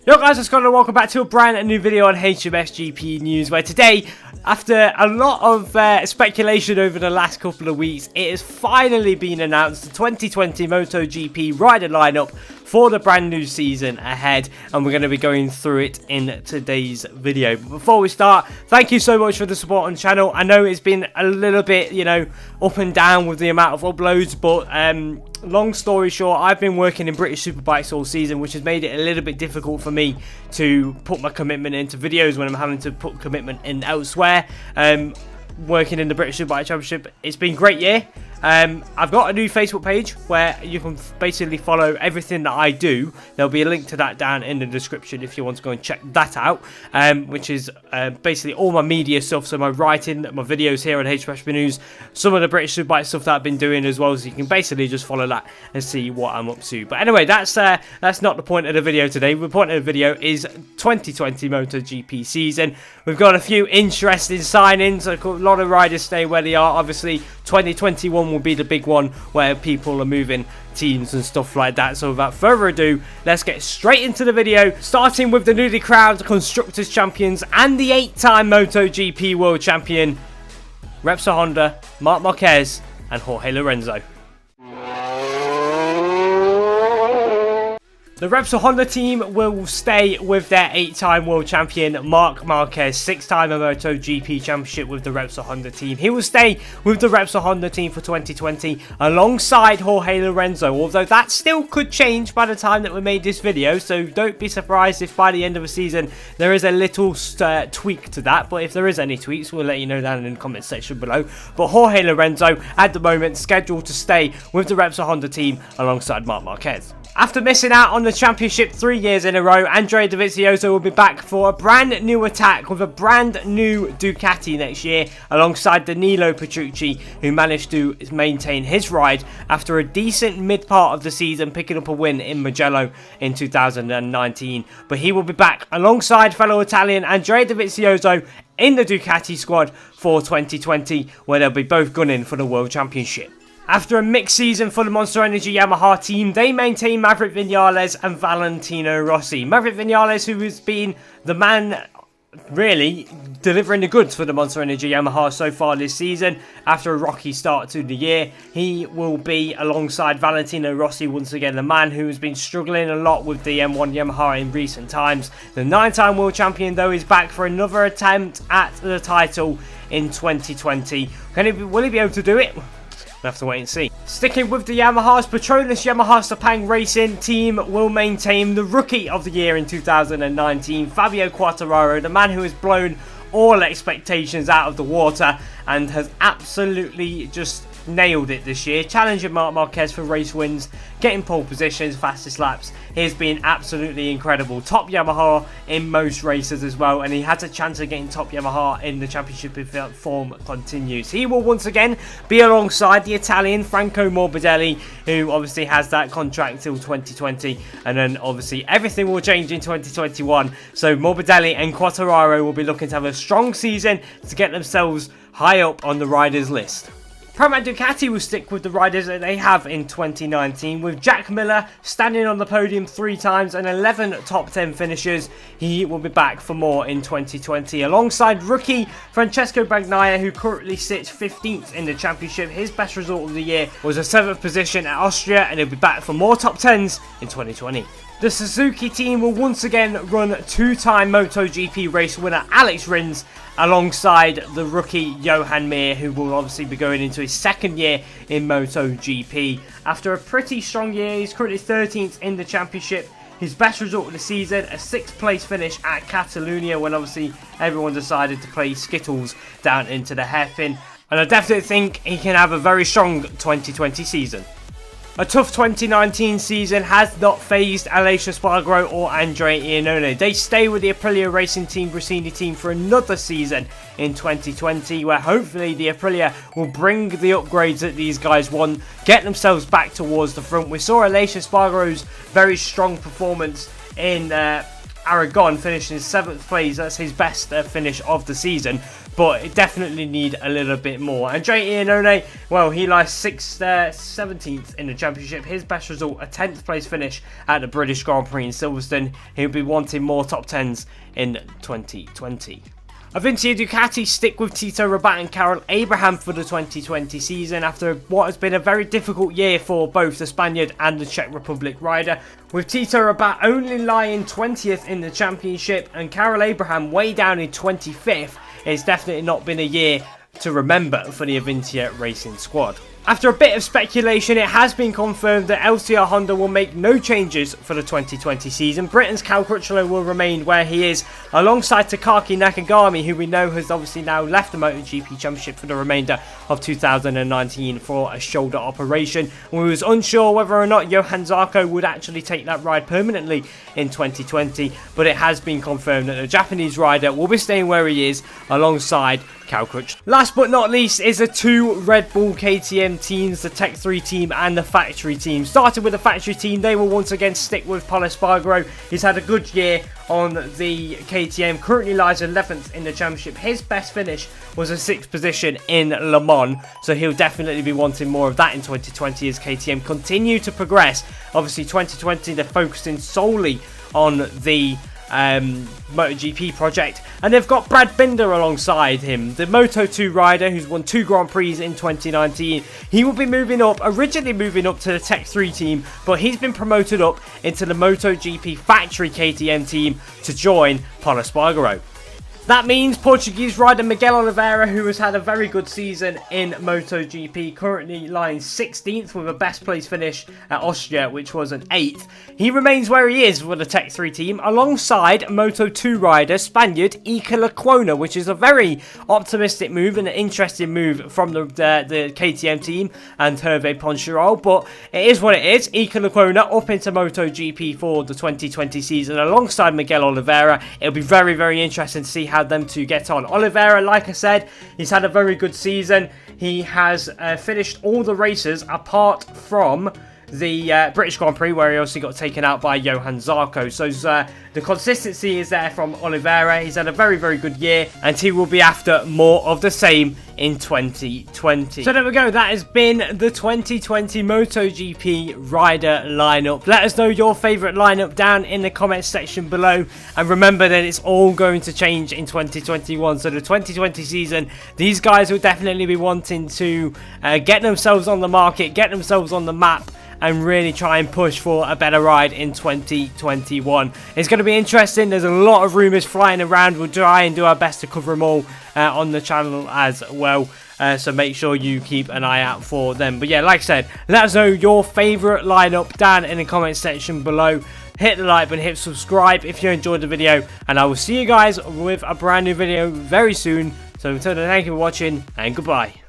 Yo guys, what's going on? Welcome back to a brand new video on HMSGP News, where today, after a lot of speculation over the last couple of weeks, it has finally been announced the 2020 MotoGP rider lineup for the brand new season ahead, and we're going to be going through it in today's video. But before we start, thank you so much for the support on the channel. I know it's been a little bit, up and down with the amount of uploads, but long story short, I've been working in British Superbikes all season, which has made it a little bit difficult for me to put my commitment into videos when I'm having to put commitment in elsewhere. Working in the British Superbike Championship, it's been a great year. I've got a new Facebook page where you can basically follow everything that I do. There'll be a link to that down in the description if you want to go and check that out, which is basically all my media stuff, so my writing, my videos here on HMSGP News, some of the British Superbike stuff that I've been doing as well, so you can basically just follow that and see what I'm up to. But anyway, that's not the point of the video today. The point of the video is 2020 MotoGP season. We've got a few interesting signings. A lot of riders stay where they are. Obviously, 2021 will be the big one where people are moving teams and stuff like that. So without further ado, let's get straight into the video, starting with the newly crowned Constructors Champions and the 8-time MotoGP World Champion, Repsol Honda, Marc Marquez and Jorge Lorenzo. The Repsol Honda team will stay with their 8-time world champion Marc Marquez, 6-time MotoGP championship with the Repsol Honda team. He will stay with the Repsol Honda team for 2020 alongside Jorge Lorenzo, although that still could change by the time that we made this video, so don't be surprised if by the end of the season there is a little tweak to that. But if there is any tweaks, we'll let you know down in the comment section below. But Jorge Lorenzo at the moment scheduled to stay with the Repsol Honda team alongside Marc Marquez. After missing out on the championship 3 years in a row, ANDREA DOVIZIOSO will be back for a brand new attack with a brand new Ducati next year, alongside Danilo Petrucci, who managed to maintain his ride after a decent mid part of the season, picking up a win in Mugello in 2019. But he will be back alongside fellow Italian ANDREA DOVIZIOSO in the Ducati squad for 2020, where they'll be both gunning for the World Championship. After a mixed season for the Monster Energy Yamaha team, they maintain Maverick Vinales and Valentino Rossi. Maverick Vinales, who has been the man really delivering the goods for the Monster Energy Yamaha so far this season, after a rocky start to the year, he will be alongside Valentino Rossi once again, the man who has been struggling a lot with the M1 Yamaha in recent times. The 9-time world champion, though, is back for another attempt at the title in 2020. Will he be able to do it? We'll have to wait and see. Sticking with the Yamahas, Petronas Yamaha Sepang Racing team will maintain the Rookie of the Year in 2019, Fabio Quartararo, the man who has blown all expectations out of the water and has absolutely just nailed it this year, challenging Marc Marquez for race wins, getting pole positions, fastest laps. He's been absolutely incredible. Top Yamaha in most races as well, and he has a chance of getting top Yamaha in the championship if that form continues. He will once again be alongside the Italian Franco Morbidelli, who obviously has that contract till 2020, and then obviously everything will change in 2021. So Morbidelli and Quartararo will be looking to have a strong season to get themselves high up on the riders list. Pramac Ducati will stick with the riders that they have in 2019, with Jack Miller standing on the podium 3 times and 11 top 10 finishes. He will be back for more in 2020 alongside rookie Francesco Bagnaia, who currently sits 15th in the championship. His best result of the year was a 7th position at Austria, and he'll be back for more top 10s in 2020. The Suzuki team will once again run 2-time MotoGP race winner ALEIX RINS alongside the rookie Johan Mir, who will obviously be going into his 2nd year in MotoGP. After a pretty strong year, he's currently 13th in the championship. His best result of the season, a 6th place finish at Catalunya, when obviously everyone decided to play Skittles down into the hairpin. And I definitely think he can have a very strong 2020 season. A tough 2019 season has not phased ALEIX ESPARGARO or Andrea Iannone. They stay with the Aprilia Racing Team Brasini team for another season in 2020, where hopefully the Aprilia will bring the upgrades that these guys want, get themselves back towards the front. We saw ALEIX ESPARGARO's very strong performance in Aragon, finishing 7th place. That's his best finish of the season, but it definitely need a little bit more. Andrea Iannone, well, he lies 17th in the championship. His best result, a 10th place finish at the British Grand Prix in Silverstone. He'll be wanting more top 10s in 2020. Avintia Ducati stick with Tito Rabat and Karel Abraham for the 2020 season after what has been a very difficult year for both the Spaniard and the Czech Republic rider, with Tito Rabat only lying 20th in the championship and Karel Abraham way down in 25th. It's definitely not been a year to remember for the Avintia Racing squad. After a bit of speculation, it has been confirmed that LCR Honda will make no changes for the 2020 season. Britain's Cal Crutchlow will remain where he is, alongside Takaki Nakagami, who we know has obviously now left the MotoGP Championship for the remainder of 2019 for a shoulder operation. We was unsure whether or not Johann Zarco would actually take that ride permanently in 2020, but it has been confirmed that the Japanese rider will be staying where he is, alongside Cal Crutchlow. Last but not least is the two Red Bull KTM teams, the Tech 3 team and the factory team. Starting with the factory team, they will once again stick with Paulo Espargaro. He's had a good year on the KTM, currently lies 11th in the championship. His best finish was a 6th position in Le Mans, so he'll definitely be wanting more of that in 2020 as KTM continue to progress. Obviously 2020 they're focusing solely on the MotoGP project, and they've got Brad Binder alongside him, the Moto2 rider who's won 2 Grand Prix in 2019. He will be originally moving up to the Tech 3 team, but he's been promoted up into the MotoGP factory KTM team to join Paulo Espargaro. That means Portuguese rider Miguel Oliveira, who has had a very good season in MotoGP, currently lying 16th with a best place finish at Austria, which was an 8th. He remains where he is with the Tech 3 team, alongside Moto2 rider Spaniard Iker Lecuona, which is a very optimistic move and an interesting move from the KTM team and Hervé Poncharal, but it is what it is. Iker Lecuona up into MotoGP for the 2020 season alongside Miguel Oliveira. It'll be very, very interesting to see how them two get on. Oliveira, like I said, he's had a very good season. He has finished all the races apart from the British Grand Prix, where he also got taken out by Johann Zarco. So the consistency is there from Oliveira. He's had a very, very good year, and he will be after more of the same in 2020. So there we go. That has been the 2020 MotoGP rider lineup. Let us know your favourite lineup down in the comments section below, and remember that it's all going to change in 2021. So the 2020 season, these guys will definitely be wanting to get themselves on the market, get themselves on the map, and really try and push for a better ride in 2021. It's going to be interesting. There's a lot of rumours flying around. We'll try and do our best to cover them all on the channel as well. So make sure you keep an eye out for them. But yeah, like I said, let us know your favourite lineup down in the comment section below. Hit the like button, hit subscribe if you enjoyed the video, and I will see you guys with a brand new video very soon. So until then, thank you for watching, and goodbye.